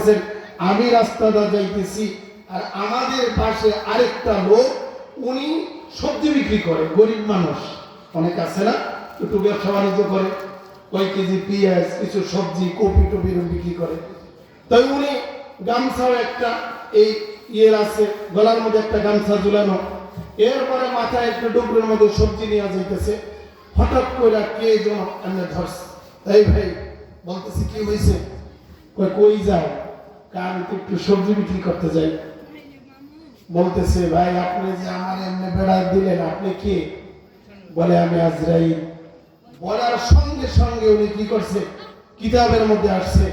বলতেছেন আমি রাস্তাটা যাইতেছি আর আমাদের পাশে আরেকটা লোক উনি সবজি বিক্রি করে, গরিব মানুষ অনেক আছে না, একটু ব্যবসা বাণিজ্য করে, কয়েক কেজি পেঁয়াজ কিছু সবজি কপি টপি বিক্রি করে। তাই উনি গামছাও একটা এই ইয়ের আছে, গলার মধ্যে একটা গামছা ঝুলানো, এরপরে মাথায় একটা ডুবরের মধ্যে সবজি নিয়ে যাইতেছে। হঠাৎ করে কে যেন এমনি ধরছে, তাই ভাই বলতেছে কি হয়েছে, কই যায়, আমি তো একটু সবজি বিক্রি করতে যাই। বলতেছে ভাই আপনি যে আমার এমনি বেড়া দিলেন, আপনি কে? বলে আমি আজরাইল। বলার সঙ্গে সঙ্গে উনি কি করছে, কিতাবের মধ্যে আসছে,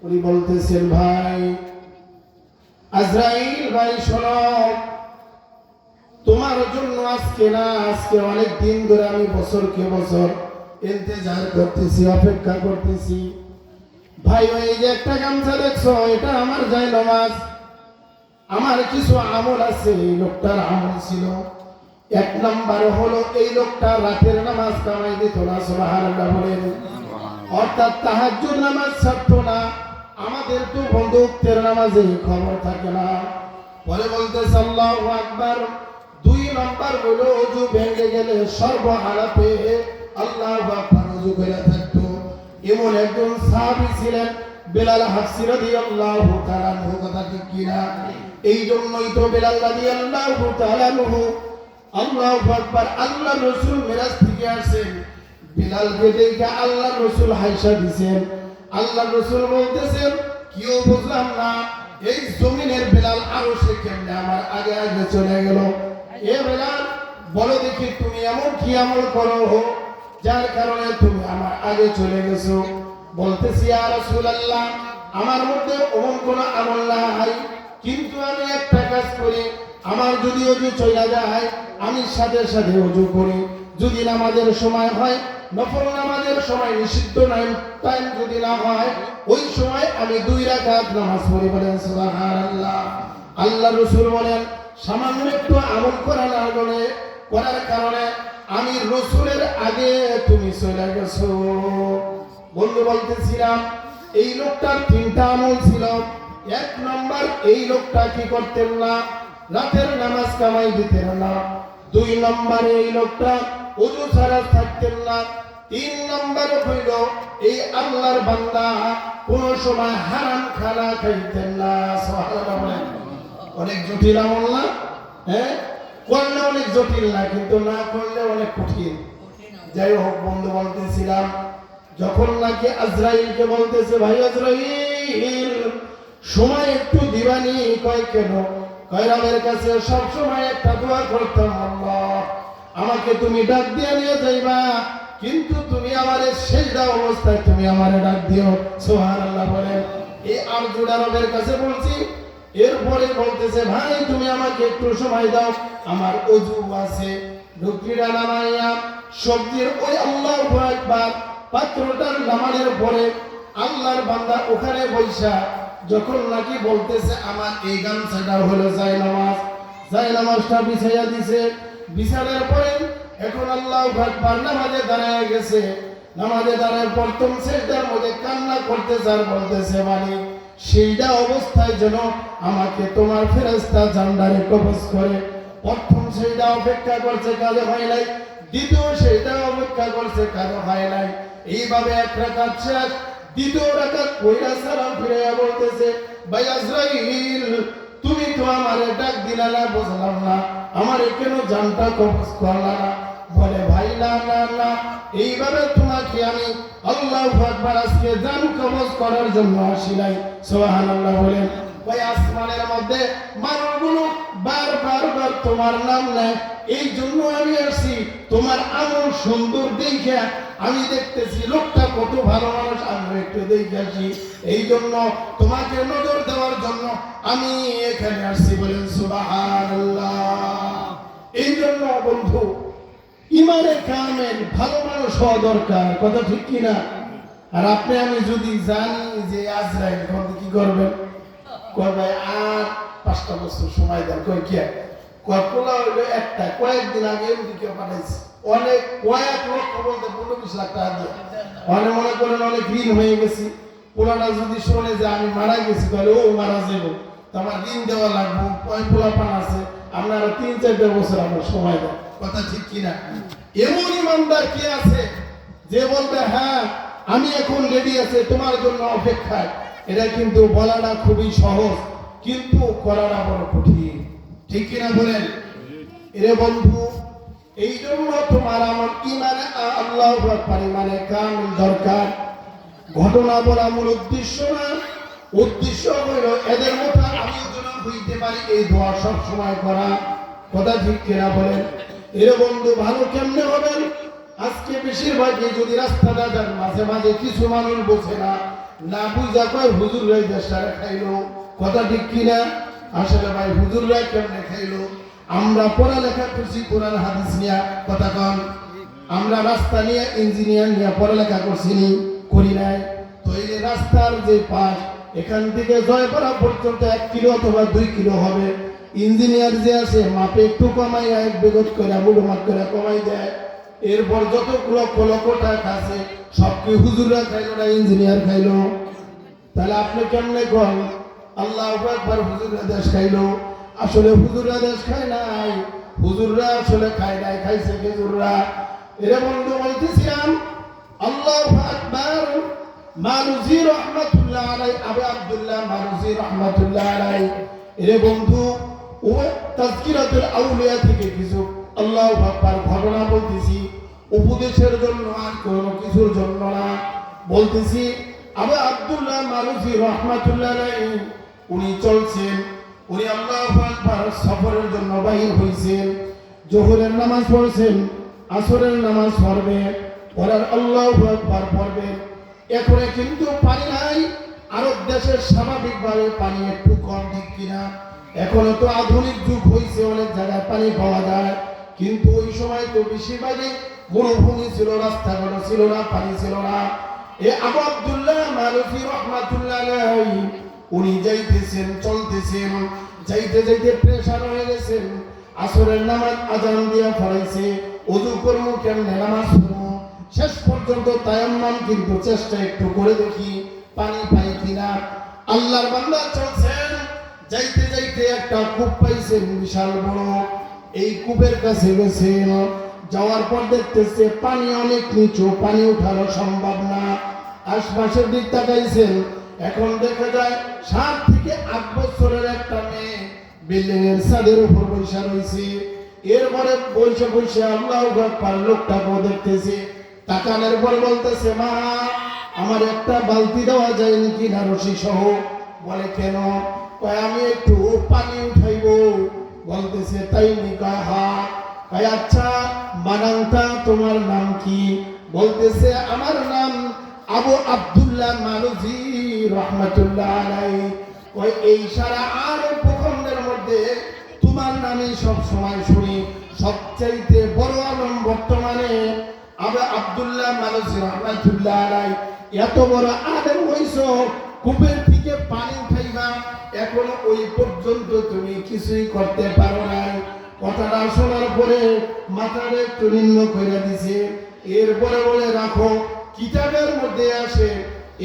উনি বলতেছেন ভাই আজরাইল ভাই শোনো, তোমার জন্য আজকে না, আজকে অনেক দিন ধরে আমি বছরকে বছর ইন্তজার করতেছি, অপেক্ষা করতেছি। ভাই ওই যে একটা গামছা দেখছো, এটা আমার যায় নামাজ, আমার কিছু আমল আছে। এই লোকটার আমল ছিল, এক নাম্বার হলো এই লোকটা রাতের নামাজ কামাই দিত না, সুবহানাল্লাহ বলেন, অর্থাৎ তাহাজ্জুদ নামাজ ছাড়তো না। আমাদের তো বন্ধুত্বের নামাজে খবর থাকে না। পরে বলতেছে আল্লাহু আকবার। দুই নাম্বার হলো ওযু ভেঙে গেলে সর্বহালাতে আল্লাহু আকবার ওযু করে থাকতো। এমন একজন সাহাবী ছিলেন বেলাল হাফসি রাদিয়াল্লাহু তাআলা আনহু, কথা ঠিক কিনা? এই জন্যই তো বেলাল রাদিয়াল্লাহু তাআলা আনহু আল্লাহু আকবার, আল্লাহ রাসূল মিরাজ থেকে আসেন, বেলালকে দেখে আল্লাহ রাসূল হাইসা দিয়েছেন। আল্লাহ রাসূল বলতেছেন কিও বুঝলাম না, এই জমিনের বেলাল আরো সে কেমনে আমার আগে আগে চলে গেল। এ বেলাল বলো দেখি তুমি এমন কি আমল করো যার কারণে তুমি আমার আগে চলে গেছো? বলতেছি ইয়া রাসূলুল্লাহ, আমার মধ্যে এমন কোন আমল নাই, কিন্তু আমি একটা কাজ করি, আমার যদি ওযু চলে যায় আমি সাথে সাথে ওযু করি। যদি নামাজের সময় হয়, নফল নামাজের সময় নিষিদ্ধ টাইম যদি না হয়, ওই সময় আমি 2 রাকাত নামাজ পড়ি। বলেন সুবহানাল্লাহ। আল্লাহ রাসূল বলেন সামান্য একটু আমল করার কারণে আমি রাসূলের আগে তুমি চলে গেছো। বন্ধু বলতেছিলাম এই লোকটার 3টা আমল ছিল। এক নাম্বার, এই লোকটা কি করতেন না, রাতের নামাজ কামাই দিতেন না। 2 নম্বরে এই লোকটা ওযু ছাড়া থাকতেন না। 3 নম্বর হইল এই আল্লাহর বান্দা কোন সময় হারাম খানা খাইতেন না। সুবহানাল্লাহ। অনেক জটিল আমল না? হ্যাঁ, করলে অনেক জটিল না, কিন্তু না করলে অনেক কঠিন। যাই হোক বন্ধু বলতেছিলাম, যখন নাকি আজরাইলকে বলতেছে ভাই আজরাইল সময় একটু দিবানি, কয় কেন? কয় রবের কাছে সব সময় একটা দোয়া করতাম, আল্লাহ আমাকে তুমি ডাক দিয়ে নিয়ে যাইবা, কিন্তু তুমি আমারে সেজদা অবস্থায় তুমি আমারে ডাক দিও। সুবহানাল্লাহ বলেন। এই আরজুটা রবের কাছে বলছি। এরপরে বলতেছে ভাই তুমি আমাকে একটু সময় দাও, আমার ওযু আছে, ঢুকিরা নামাইয়া সবজির ওই আল্লাহু আকবার পাত্রটার নামানোর পরে আল্লাহর বান্দা ওখানে বৈশা যখন নাকি বলতেছে আমার এই গামছাটা হলো জায়নামাজটা বিছাইয়া দিছে। বিছানার পরে এখন আল্লাহু আকবার নামাজে দাঁড়ায় গেছে। নামাজে দাঁড়ায় প্রথম সেজদার মধ্যে কান্না করতেছে আর বলতেছে মালিক সেইটা অবস্থায় যেন আমাকে তোমার ফেরেশতা জান্নারে কবজ করে। প্রথম সেইটা অপেক্ষা করছে, কাজে হয় নাই। দ্বিতীয় সেইটা অপেক্ষা করছে, কাজে হয় নাই। এইভাবে 1 রাকাত শেষ। দ্বিতীয় রাকাত কইরা সালাম ফিরাইয়া বলতেছে ভাই আজরাইল তুমি তো আমারে ডাক দিলা না, বুঝলাম না আমারে কেন জানটা কবজ করলা না? বলে ভাই না না না, এইভাবে তোমাকে আমি আল্লাহু আকবার আজকে জান কবজ করার জন্য আসি নাই। সুবহানাল্লাহ বলেন। ওই আসমানের মধ্যে মানুষগুলো বারবার তোমার নাম নেয়, এই জন্য আমি আসি তোমার আমল সুন্দর দেখে। আমি দেখতেছি লোকটা কত ভালো মানুষ, আমি একটু দেখে আসি, এই জন্য তোমাকে নজর দেওয়ার জন্য আমি এখানে আসছি। বলেন সুবহানাল্লাহ। এই জন্য বন্ধু ইমানে কামেল ভালো মানুষ হওয়া দরকার, কথা ঠিক কিনা? আর আপনি আমি যদি জানি যে আজরাইল কি করবেন, কবে আর 5টা বছর সময় দেন, কই কি কল্পনা হইলো একটা, কয়েকদিন আগে এমডিকে পাঠাইছে, কয়েক লক্ষ বলতে 15-20 লাখ টাকা দিয়ে। অনেক মনে করেন অনেক ঋণ হয়ে গেছি, পোলাটা যদি শোনে যে আমি মারা গেছি তাহলে ও মারা যাবো, তো আমার দিন দেওয়া লাগবো, পোলা পান আছে, আপনারা 3-4 বছর আমার সময় দেন। কথা ঠিক কিনা? এমন ইমানদার কে আছে যে বলবে হ্যাঁ আমি এখন রেডি আছে তোমার জন্য অপেক্ষায়? এটা কিন্তু বলাটা খুবই সহজ, কিন্তু করাটা বড় কঠিন। ঠিক কিনা বলেন? এরে বন্ধু, এই জন্য তোমার আমার ইমানে আল্লাহু আকবার মানে কামিল দরকার। ঘটনা বলা মূল উদ্দেশ্য না, উদ্দেশ্য হইল এদের মতো আমি যেন হইতে পারি এই দোয়া সব সময় করা। কথা ঠিক কিনা বলেন? এরে বন্ধু, ভালো কেমনে হবেন? আজকে বেশিরভাগই যদি রাস্তাটা যান, মাঝে মাঝে কিছু মানুষ বোঝে না, না বুঝা কয় হুজুররাই দেশটারে খাইলো। কথা ঠিক কিনা? আসলে ভাই হুজুররাই কেমনে খাইলো? আমরা পড়ালেখা করছি কোরআন হাদিস নিয়ে, কথা কন। আমরা রাস্তা নিয়ে ইঞ্জিনিয়ার নিয়ে পড়ালেখা করছি নি? করি নাই। তো এই রাস্তার যে পাশ, এখান থেকে জয়পাড়া পর্যন্ত 1 কিলো অথবা 2 কিলো হবে। ইঞ্জিনিয়ার যে আছে মাপে একটু কমাই 1 বিগত করে বুড়ো মাপ করে কমাই দেয়। এরপর যত লক্ষ লক্ষ টাকা আছে সব কি হুজুররা খাইলো না ইঞ্জিনিয়ার খাইলো? তাহলে আপনি কেমনে কন আল্লাহু আকবার হুজুররা দেশ খাইলো? আসলে হুজুররা দেশ খায় নাই, হুজুররা আসলে খায় নাই, খাইছে খেজুররা। এরে বন্ধু বলতেছিলাম আল্লাহু আকবার। মারুজি রহমাতুল্লাহ আলাই, আবু আব্দুল্লাহ মারুজি রহমাতুল্লাহ আলাই, এরে বন্ধু ও তাজকিরাতুল আউলিয়া থেকে কিছু আল্লাহু আকবার ঘটনা বলতেছি, উপদেশের জন্য আর কোনো কিছুর জন্য না। বলতেছি আবু আব্দুল্লাহ মারুজি রহমাতুল্লাহ আলাই উনি চলছেন, উনি আল্লাহু আকবার সফরের জন্য বাহির হইছেন। জোহরের নামাজ পড়ছেন, আসরের নামাজ পড়বে, পড়ার আল্লাহু আকবার পড়বেন। এখন কিন্তু পানি নাই, আরব দেশের স্বাভাবিকভাবে পানি একটু কম, ঠিক কিনা? এখনো তো আধুনিক যুগ হয়েছে, অনেক জায়গায় পানি পাওয়া যায়, কিন্তু ওই সময় তো বেশিরভাগই মরুভূমি ছিল, রাস্তাঘাট ছিল না, পানি ছিল না। এ আবু আব্দুল্লাহ মারুজি রহমাতুল্লাহ আলাইহি উনি যাইতেছেন, চলতেছেন, যাইতে যাইতে প্রেসার হয়ে গেছেন। আসরের নামাজ আজান দিয়া পড়াইছে, ওযু করবো কেমনে, নামাজ পড়বো, শেষ পর্যন্ত তায়াম্মাম কিন্তু চেষ্টা একটু করে দেখি পানি পাই কিনা। আল্লাহর বান্দা চলছেন, যাইতে যাইতে একটা কূপ পাইছেন বিশাল বড়। এই কূপের কাছে গেছেন, যাওয়ার পর দেখতেছে পানি অনেক নিচু, পানি উঠানো সম্ভব না। আশপাশের দিক তাকাইছেন, এখন দেখা যায় 7 থেকে 8 বছরের একটা মেয়ে বিল্ডিং এর ছাদের উপর বসে রয়েছে। এরপরে বসে বসে আল্লাহু আকবার লোকটাকে দেখতেছে, তাকানোর পর বলতেছে মা আমার একটা বালতি দেওয়া যায় নাকি না রশি সহ? বলে কেন? কয় আমি একটু পানি উঠাইবো। বলতেছে তাই নি? কয় হ্যাঁ। কয় আচ্ছা মানান্তা তোমার নাম কি? বলতেছে আমার নাম আবু আব্দুল্লাহ মারুজি রহমাতুল্লাহ আলাইহি। কয় এই সারা আরব ভূখণ্ডের মধ্যে তোমার নামই সব সময় শুনি, সবচাইতে বড় আলম বর্তমানে আবু আব্দুল্লাহ মারুজি রহমাতুল্লাহ আলাইহি। এত বড় আলেম হইছো, কূপের থেকে পানি উঠাইবা, এখনো ওই পর্যন্ত তুমি কিছুই করতে পারো নাই। কথাটা শোনার পরে মাথাটা একটু নিম্ন করে দিছে। এরপরে বলে রাখো কিতাবের মধ্যে আসে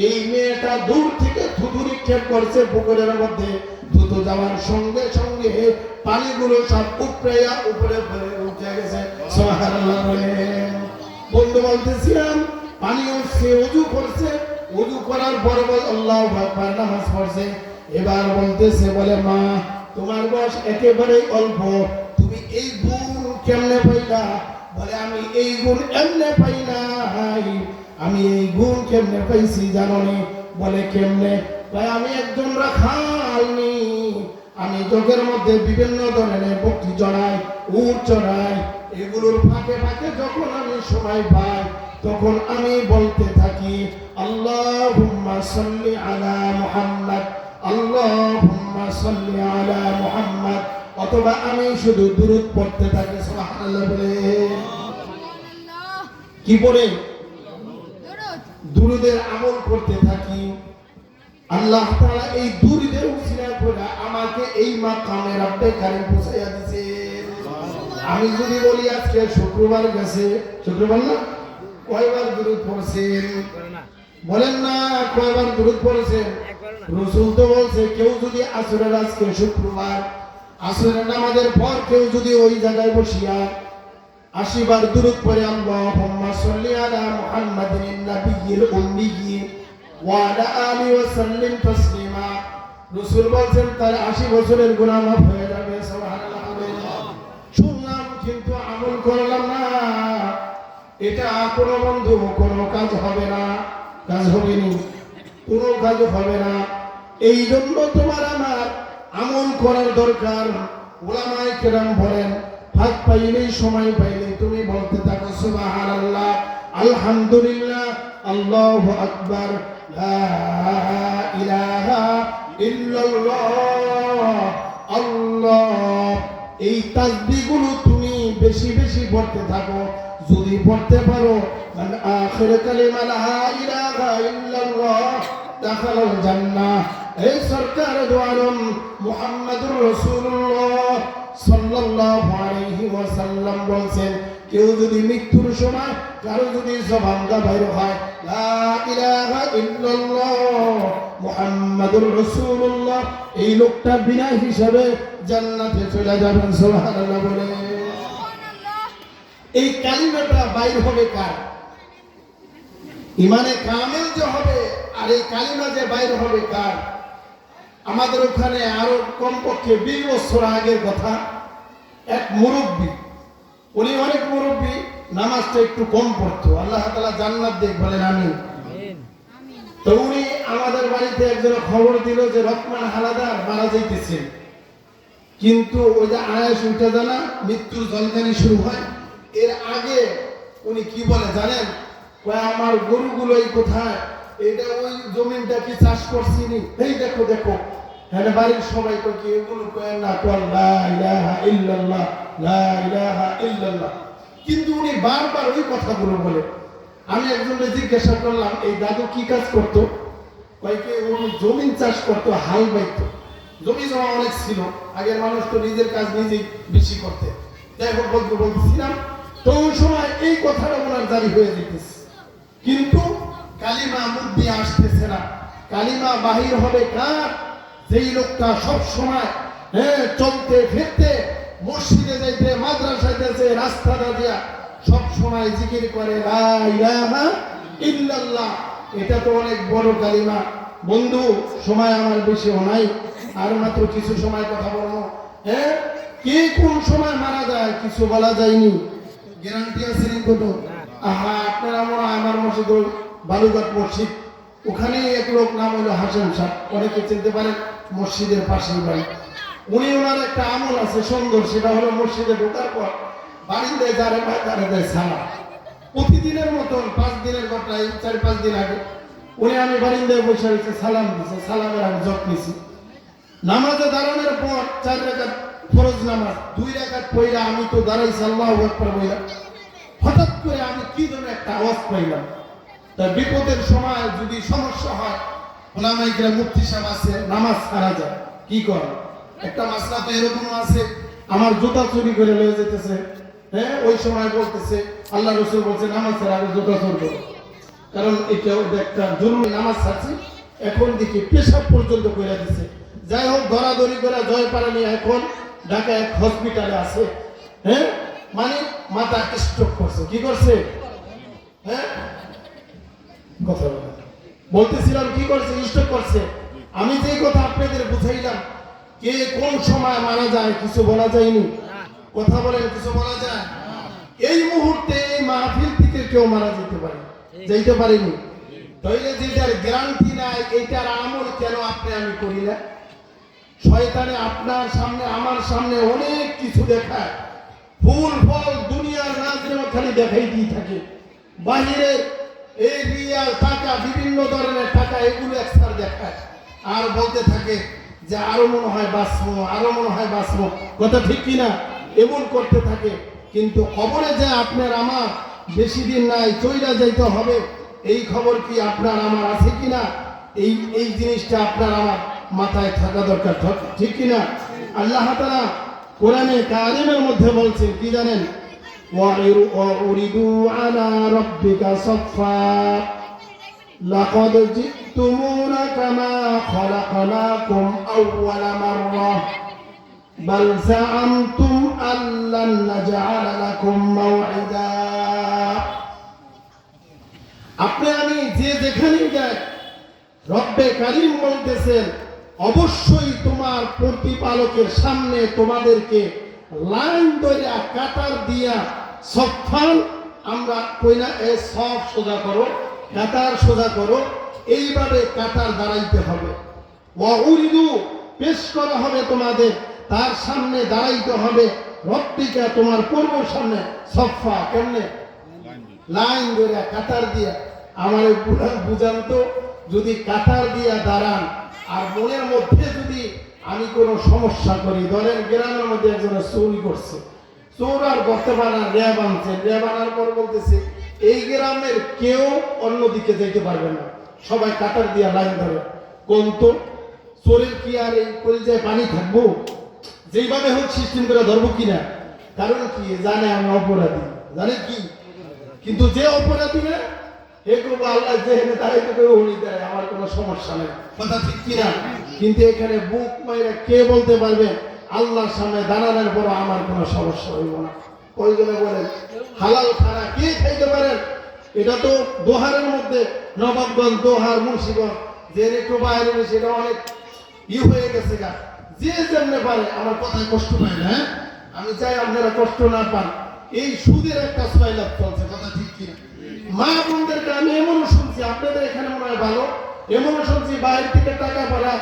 এই মেয়েটা দূর থেকে থুতু নিক্ষেপ করছে পুকুরের মধ্যে, থুতু যাওয়ার সঙ্গে সঙ্গে পানিগুলো সব উপরে উপরে উঠে গেছে। সুবহানাল্লাহ বলে বন্ধু বলতেছিলাম পানি উঠছে, ওযু করছে, ওযু করার পর বল আল্লাহু আকবার নামাজ পড়ছে। এবার বলতেছে বলে মা তোমার বয়স একেবারেই অল্প, তুমি এই গুণ কেমনে পাইলা? বলে আমি এই গুণ এমনে পাই নাই, আমি এই গুণ কেমনে পাইছি জানো নি? বলে কেমনে? ভাই আমি একজন রাখালনি, আমি যোগের মধ্যে বিভিন্ন ধরনের পক্ষী চড়াই, উট চড়াই, এগুলোর ফাঁকে ফাঁকে যখন আমি সময় পাই তখন আমি বলতে থাকি আল্লাহুম্মা সাল্লি আলা মুহাম্মদ, আল্লাহুম্মা সাল্লি আলা মুহাম্মদ, অথবা আমি শুধু দুরূদ পড়তে থাকি। সুবহানাল্লাহ বলে কি পড়ে? দুরূদের আমল করতে থাকি। আল্লাহ তাআলা এই দুরূদের উসিলা করে আমাকে এই মাকামে রব্বে কারীম পৌঁছায়া দিয়েছে। আমি যদি বলি আজকে শুক্রবার গেছে, শুক্রবার না, কয়বার দুরূদ পড়ছেন? বলেন না কয়বার দুরূদ পড়েছেন? রাসূল তো বলছে কেউ যদি আসরের আজকে শুক্রবার আসরের নামাজের পর কেউ যদি ওই জায়গায় বসিয়া ৮০ বার দুরূদ পড়ে আল্লাহুম্মা সাল্লি আলা মুহাম্মাদিন নাবিয়্যিল উম্মি ওয়া আলা আলিহি ওয়া সাল্লিম তাসলিমা, রাসূল বলেন তার ৮০ বছরের গুনাহ মাফ হয়ে যাবে। সুবহানাল্লাহ। শুনলাম কিন্তু আমল করলাম না, এটা কোনো বন্ধু কোনো কাজ হবে না, কাজ হবে না, কোনো কাজ হবে না। এই জন্য তোমার আমার আমল করার দরকার। উলামায়ে কেরাম বলেন ফাঁক পাইলেই সময় পাইলেই তুমি বলতে থাকো সুবহানাল্লাহ, আলহামদুলিল্লাহ, আল্লাহু আকবার, লা ইলাহা ইল্লাল্লাহ, আল্লাহ। এই তাসবিহগুলো তুমি বেশি বেশি পড়তে থাকো। যদি পড়তে পারো মান আখির কালিমা লা ইলাহা ইল্লাল্লাহ দাখালাল জান্নাহ। এই সরকার দোয়ারম মুহাম্মাদুর রাসূলুল্লাহ সাল্লাল্লাহু আলাইহি ওয়াসাল্লাম বলেন কেউ যদি মৃত্যুর সময় কারো যদি জবানটা বাইর হয় লা ইলাহা ইল্লাল্লাহ মুহাম্মাদুর রাসূলুল্লাহ, এই লোকটা বিনা হিসাবে জান্নাতে চলে যাবেন। সুবহানাল্লাহ বলে এই কালিমাটা বাইর হবে কার? ইমানে কামেল যে হবে, আর এই কালিমা যে বাইর হবে কার? আমাদের ওখানে আরো কমপক্ষে ২০ বছর আগের কথা, এক মুরব্বী, উনি অনেক মুরব্বী, নামাজটা একটু কম পড়তো, আল্লাহ তাআলা জান্নাত দেখ বলেন আমিন। তো উনি আমাদের বাড়িতে একজন খবর দিল যে রহমান হালাদার মারা যাইতেছে, কিন্তু ওই যে আয়াস উঠে জানা মৃত্যুর জলজানি শুরু হয়, এর আগে উনি কি বলে জানেন? আমার গরুগুলোই কোথায়, এটা ওই জমিনটা কি চাষ করছিনি, এই দেখো দেখো। হ্যাঁ বাড়ির সবাই তো কি এগুলো কয় না, লা ইলাহা ইল্লাল্লাহ, লা ইলাহা ইল্লাল্লাহ। কিন্তু উনি বারবার ওই কথাগুলো বলে। আমি একজনকে জিজ্ঞাসা করলাম এই দাদু কি কাজ করতো? কয়েকে উনি জমিন চাষ করতো, হাল বাইতো, জমি জমা অনেক ছিল, আগের মানুষ তো নিজের কাজ নিজেই বেশি করতে। যাই হোক বলতেছিলাম, তো ওই সময় এই কথাটা ওনার জারি হয়ে যেতেছে, কিন্তু কালিমা মুখ দিয়ে আসতেছে না। কালিমা বাহির হবে কার? যেই লোকটা সব সময় চলতে ফিরতে, মসজিদে যাইতে, মাদ্রাসায় যাইতে, রাস্তাটা দিয়া সব সময় জিকির করে লা ইলাহা ইল্লাল্লাহ। এটা তো অনেক বড় কালিমা। বন্ধু সময় আমার বেশি নাই, আর মাত্র কিছু সময় কথা বলবো। কে কোন সময় মারা যায় কিছু বলা যায়নি, গ্যারান্টি আছে কোনো? আপনারা আমার মসজিদ বালুঘাট মসজিদ, ওখানে এক লোক নাম হলো হাসান সাহ, অনেকে চিনতে পারেন, মসজিদের পাশেই বাড়ি। উনি ওনার একটা আমল আছে সুন্দর, সেটা হলো মসজিদে ঢোকার পর বারিন্দায় যারে পায় তারে দেয় সালাম। প্রতিদিনের মতন 5 দিনের ঘটনায় 4-5 দিন আগে উনি আমি বারিন্দায় বসে রয়েছে, সালাম দিচ্ছে, সালামের আমি জপ নিছি। নামাজে দাঁড়ানোর পর 4 রাকাত ফরজ নামাজ, 2 রাকাত পড়া আমি তো দাঁড়াইছি আল্লাহু আকবার বইলা, হঠাৎ করে আমি কি যেন একটা আওয়াজ পাইলাম। তার বিপদের সময় যদি সমস্যা হয়, ওলামায়ে কেরাম মুফতি সাহেব আছে, নামাজ ছাড়া যায় কি করে? একটা মাসলা তো এরকম আছে, আমার জুতা চুরি করে লয়ে যেতেছে, ওই সময় বলতেছে আল্লাহ রাসূল বলছে নামাজ ছাড়া আগে জুতা চোর করো, কারণ এটা একটা জরুরি নামাজ ছাড়ছি, এখন দেখি পেশাব পর্যন্ত করে দিচ্ছে। যাই হোক দরাদরি করে জয়পাড়া নিয়ে এখন ঢাকা এক হসপিটালে আছে। মানে মাথা স্ট্রোক করছে, কি করছে? কথা বলতেছিলাম কি করছে? স্ট্রোক করছে। আমি যে কথা আপনাদের বুঝাইলাম, কে কোন সময় মারা যায় কিছু বলা যায়নি। কথা বলেন, কিছু বলা যায়? এই মুহূর্তে এই মাহফিল থেকে কেউ মারা যেতে পারে, যাইতে পারেনি। তাইলে যেটার গ্যারান্টি নাই, এইটার আমল কেন আপনি আমি করি না? শয়তানে আপনার সামনে আমার সামনে অনেক কিছু দেখায়, ফুল ফল দুনিয়ার রাজনীতি খালি দেখাই দিয়ে থাকে। বাহিরের এই রিয়াল টাকা, বিভিন্ন ধরনের টাকা, এগুলো একসার দেখায় আর বলতে থাকে যে আরো মনে হয় বাঁচবো, আরো মনে হয় বাঁচবো। কথা ঠিক কিনা? এমন করতে থাকে, কিন্তু খবরে যে আপনার আমার বেশি দিন নাই, চইলা যাইতে হবে, এই খবর কি আপনার আমার আছে কিনা? এই জিনিসটা আপনার আমার মাথায় থাকা দরকার, ঠিক কিনা? আল্লাহ তাআলা কোরআনে কারিমের মধ্যে বলছেন কি জানেন? ওয়াউরিদু আলা রাব্বিকা সাফফা, লাকাদ জিতুমুনা কামা খলাকনাকুম আউওয়ালা মাররা বাল জাআমতুম আল্লান নাজআলা লাকুম মাওঈদা। আপনি আমি যে যেখানেই যাই, রব্বে কারীম বলতেছেন অবশ্যই তোমার প্রতিপালকের সামনে তোমাদেরকে লাইন ধরে কাতার দিয়া সফান, আমরা কই না এ সব সোজা করো, কাতার সোজা করো, এইভাবে কাতার দাঁড়াইতে হবে। ওয়াউরিদু পেশ করা হবে তোমাদের, তার সামনে দাঁড়াইতে হবে। রব্বিকা তোমার পূর্বর সামনে সফা, কেমনে লাইন ধরে কাতার দিয়া। আমার বুঝান তো, যদি কাতার দিয়া দাঁড়ান আর মনের মধ্যে যদি আমি কোনো সমস্যা করি, ধরেন গ্রামের মধ্যে একজনে চুরি করছে, চোর আর করতে পারে না, র্যাব আনছে, র্যাব আনার পর বলতেছে এই গ্রামের কেউ অন্যদিকে যেতে পারবে না, সবাই কাতার দিয়া লাইন ধরে। কোন তো চোরের কি আর এই কলিজায় পানি থাকবো? যেইভাবে হোক সিস্টেম করে ধরবো কিনা, কারণ কি জানে আমি অপরাধী, জানে কি, কিন্তু যে অপরাধী না এ করবো আল্লাহ যেখানে দাঁড়াইতে করে উনি দেয়, আমার কোনো সমস্যা নেই, কথা ঠিক কিনা? কিন্তু এখানে বুক মাইরা কে বলতে পারবে আল্লাহর সামনে দাঁড়ানোর পর আমার কোনো সমস্যা হইব না? কয়জনে বলেন হালাল খানা কে খাইতে পারেন? এটা তো দোহারের মধ্যে নবাবগঞ্জ, দোহার, মুন্সিগঞ্জ, যে একটু বাইরে সেটা অনেক হয়ে গেছে গা, যে যেমনে পারে। আমার কথায় কষ্ট পায় না, হ্যাঁ আমি চাই আপনারা কষ্ট না পান। এই সুদের একটা সয়লাভ চলছে, কথা ঠিক কিনা? মা বোনদেরকে আমি এমনও শুনছি, আপনাদের এখানে মনে হয় ভালো, এমনও শুনছি বাইরে থেকে টাকা পাড়া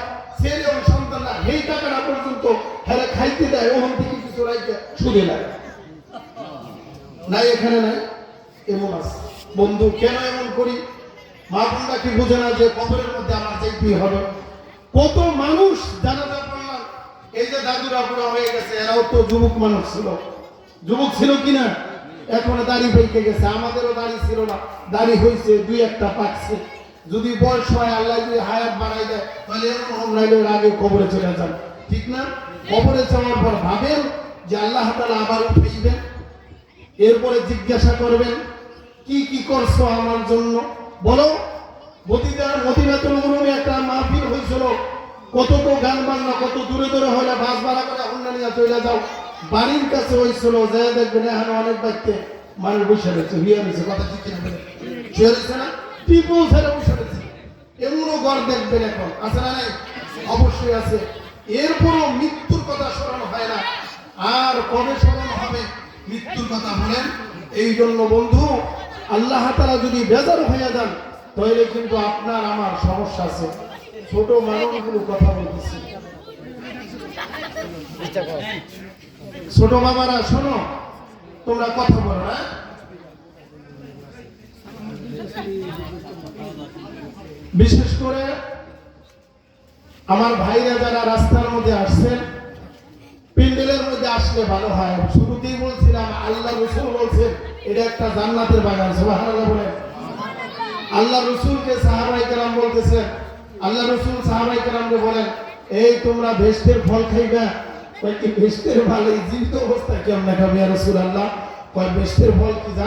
ছেলে ও সন্তানরা এই টাকাটা পর্যন্ত হ্যাঁ খাইতে দেয়, ওখান থেকে কিছু রাইতে সুদে লাগে নাই, এখানে নাই, এমন আছে। বন্ধু কেন এমন করি? মা বোনরা কি বুঝে না যে কবরের মধ্যে আমার যেতেই হবে? কত মানুষ জানাজা পড়লাম, এই যে দাদুরা বুড়া হয়ে গেছে, এরাও তো যুবক মানুষ ছিল, যুবক ছিল কিনা? এখন দাড়ি পেকে গেছে, আমাদেরও দাড়ি ছিল না, দাড়ি হয়েছে, দুই একটা পাকছে। যদি বয়স হয়, আল্লাহ যদি হায়াত বাড়াই দেয়, তাহলে এরকম নাইলে আগে কবরে চলে যান, ঠিক না? কবরে যাওয়ার পর ভাবেন যে আল্লাহ তাআলা আবার উঠাইবেন, এরপরে জিজ্ঞাসা করবেন কি কি করছো আমার জন্য, বলো। মদিনাতুল মুনাওয়ারায় একটা মাহফিল হয়েছিল, কত তো গান বাজনা, কত দূরে দূরে হইলে বাস ভাড়া করে হুন্ডা নিয়ে চলে যাও, বাড়ির কাছে হয়েছিল, যে দেখবেন এখানে অনেক বাড়িতে মানুষ বসে রয়েছে, বিয়ে রয়েছে, কথা ঠিক কিনা? শুয়ে রয়েছে না, টিপু ছেড়ে বসে রয়েছে, এমনও ঘর দেখবেন এখন, আছে না নাই? অবশ্যই আছে। এরপরও মৃত্যুর কথা স্মরণ হয় না, আর কবে স্মরণ হবে মৃত্যুর কথা বলেন? এই জন্য বন্ধু, আল্লাহ তাআলা যদি বেজার হয়ে যান, তাহলে কিন্তু আপনার আমার সমস্যা আছে। ছোট মানুষগুলো কথা বলতেছি, ছোট বাবারা শোনো, তোমরা কথা বলো না। বিশেষ করে আমার ভাইরা যারা রাস্তার মধ্যে আসছেন, প্যান্ডেলের মধ্যে আসলে ভালো হয়। শুরুতেই বলছিলাম আল্লাহ রাসূল বলছেন এটা একটা জান্নাতের বাগান, সুবহানাল্লাহ বলেন। আল্লাহ রাসূলকে সাহাবায়ে কেরাম বলতেছেন, আল্লাহ রাসূল সাহাবায়ে কেরামকে বলেন এই তোমরা ভেস্টের ফল খাইবা? কয় কি ভেস্টের ফল? এই জীবিত অবস্থায় কেমন খাবে ইয়া রাসূলুল্লাহ? কয় ভেস্টের ফল কি